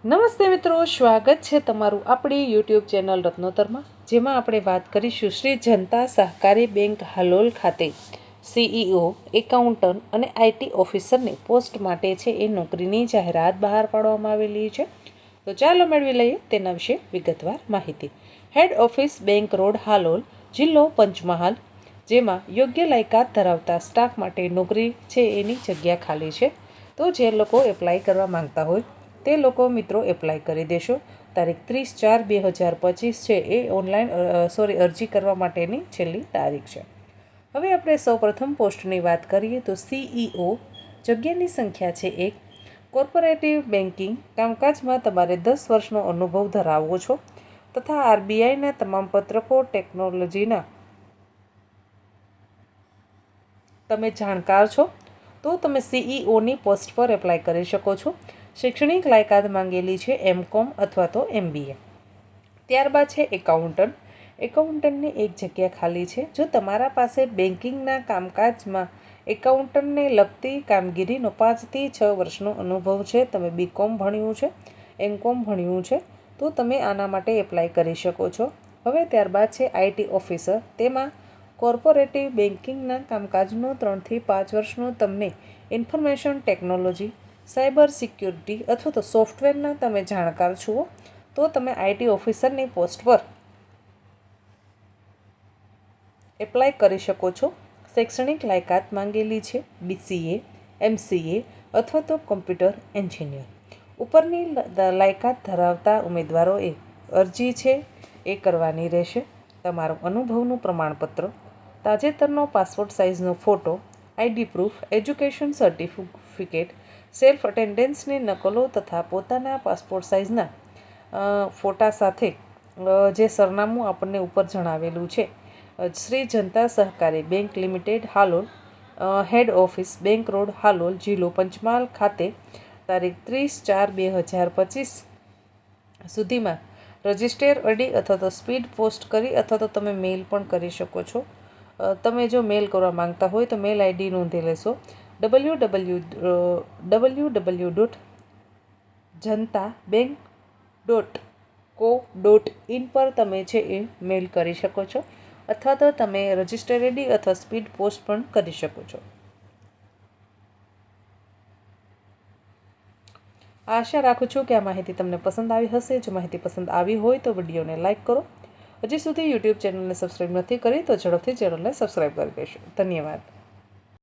નમસ્તે મિત્રો, સ્વાગત છે તમારું આપણી યુટ્યુબ ચેનલ રત્નોતરમાં, જેમાં આપણે વાત કરીશું શ્રી જનતા સહકારી બેંક હાલોલ ખાતે સીઈઓ, એકાઉન્ટન્ટ અને આઈટી ઓફિસરની પોસ્ટ માટે છે એ નોકરીની જાહેરાત બહાર પાડવામાં આવેલી છે. તો ચાલો મેળવી લઈએ તેના વિશે વિગતવાર માહિતી. Head office bank road Halol, જિલ્લો પંચમહાલ, જેમાં યોગ્ય લાયકાત ધરાવતા સ્ટાફ માટે નોકરી છે એની જગ્યા ખાલી છે. તો જે લોકો એપ્લાય કરવા માંગતા હોય તે લોકો મિત્રો એપ્લાય કરી દેશો. તારીખ 30/4/2025 છે એ અરજી કરવા માટેની છેલ્લી તારીખ છે. હવે આપણે સૌપ્રથમ પોસ્ટની વાત કરીએ તો સીઈઓ જગ્યાની સંખ્યા છે 1. કોર્પોરેટિવ બેન્કિંગ કામકાજમાં તમારે 10 વર્ષનો અનુભવ ધરાવવો છો તથા આરબીઆઈના તમામ પત્રકો ટેકનોલોજીના તમે જાણકાર છો તો તમે સીઈઓની પોસ્ટ પર એપ્લાય કરી શકો છો. શૈક્ષણિક લાયકાત માંગેલી છે એમકોમ અથવા તો એમબીએ. ત્યારબાદ છે એકાઉન્ટન્ટ. એકાઉન્ટન્ટની એક જગ્યા ખાલી છે. જો તમારા પાસે બેન્કિંગના કામકાજમાં એકાઉન્ટન્ટને લગતી કામગીરીનો 5 થી 6 વર્ષનો અનુભવ છે, તમે બીકોમ ભણ્યું છે, એમકોમ ભણ્યું છે, તો તમે આના માટે એપ્લાય કરી શકો છો. હવે ત્યારબાદ છે આઈટી ઓફિસર. તેમાં કોર્પોરેટિવ બેન્કિંગના કામકાજનો 3 થી 5 વર્ષનો તમને ઇન્ફોર્મેશન ટેકનોલોજી, સાયબર સિક્યુરિટી અથવા તો સોફ્ટવેરના તમે જાણકાર છો તો તમે આઈટી ઓફિસરની પોસ્ટ પર એપ્લાય કરી શકો છો. શૈક્ષણિક લાયકાત માંગેલી છે બીસીએ, એમસીએ અથવા તો કોમ્પ્યુટર એન્જિનિયર. ઉપરની લાયકાત ધરાવતા ઉમેદવારોએ અરજી છે એ કરવાની રહેશે. તમારું અનુભવનું પ્રમાણપત્ર, તાજેતરનો પાસપોર્ટ સાઇઝનો photo, ID proof, education certificate, self અટેન્ડન્સની નકલો તથા પોતાના પાસપોર્ટ સાઇઝના ફોટા સાથે જે સરનામું આપણને ઉપર જણાવેલું છે, Shri Janata Sahakari bank limited Halol, head office bank road Halol, જિલ્લો પંચમહાલ ખાતે તારીખ 30/4/2025 સુધીમાં રજિસ્ટર અડી અથવા તો સ્પીડ પોસ્ટ કરી અથવા તો તમે મેલ પણ કરી શકો છો. તમે જો મેલ કરવા માંગતા હોય તો મેલ આઈડી નોંધી લેશો. www.jantabank.co.in પર તમે છે એ મેલ કરી શકો છો અથવા તો તમે રજિસ્ટર આઈડી અથવા સ્પીડ પોસ્ટ પણ કરી શકો છો. આશા રાખું છું કે આ માહિતી તમને પસંદ આવી હશે. જો માહિતી પસંદ આવી હોય તો વિડીયોને લાઇક કરો. હજી સુધી યુટ્યુબ ચેનલને સબસ્ક્રાઈબ નથી કરી તો ઝડપથી ચેનલને સબસ્ક્રાઈબ કરી દેશો. ધન્યવાદ.